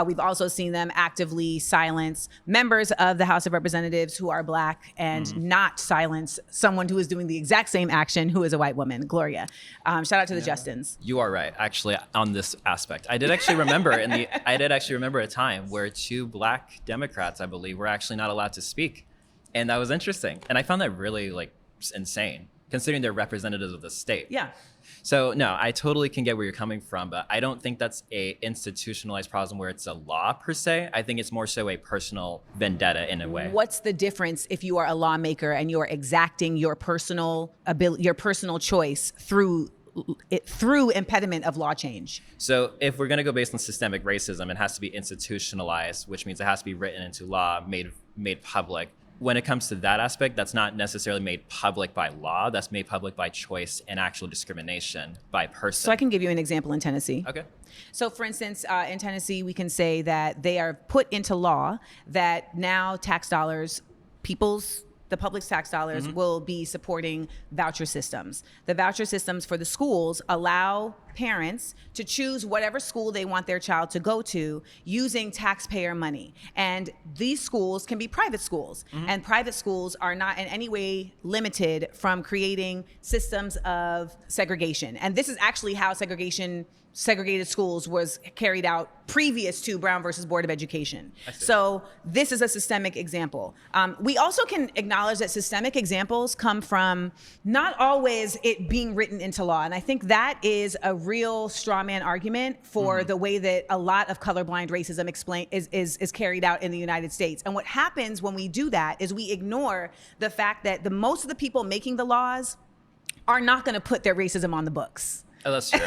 We've also seen them actively silence members of the House of Representatives who are Black and not silence someone who is doing the exact same action who is a white woman, Gloria. Shout out to the Justins. You are right, actually, on this aspect. I did actually remember a time where 2 Black Democrats, I believe, were actually not allowed to speak. And that was interesting. And I found that really insane, considering they're representatives of the state. Yeah. So no, I totally can get where you're coming from, but I don't think that's a institutionalized problem where it's a law per se. I think it's more so a personal vendetta in a way. What's the difference if you are a lawmaker and you're exacting your personal choice through impediment of law change? So if we're going to go based on systemic racism, it has to be institutionalized, which means it has to be written into law, made public. When it comes to that aspect, that's not necessarily made public by law. That's made public by choice and actual discrimination by person. So I can give you an example in Tennessee. Okay. So for instance, in Tennessee, we can say that they are put into law that now tax dollars, the public's tax dollars will be supporting voucher systems. The voucher systems for the schools allow parents to choose whatever school they want their child to go to using taxpayer money. And these schools can be private schools. And private schools are not in any way limited from creating systems of segregation. And this is actually how segregated schools was carried out previous to Brown versus Board of Education. So this is a systemic example. We also can acknowledge that systemic examples come from not always it being written into law. And I think that is a real straw man argument for the way that a lot of colorblind racism is carried out in the United States. And what happens when we do that is we ignore the fact that most of the people making the laws are not gonna put their racism on the books. Oh, that's true.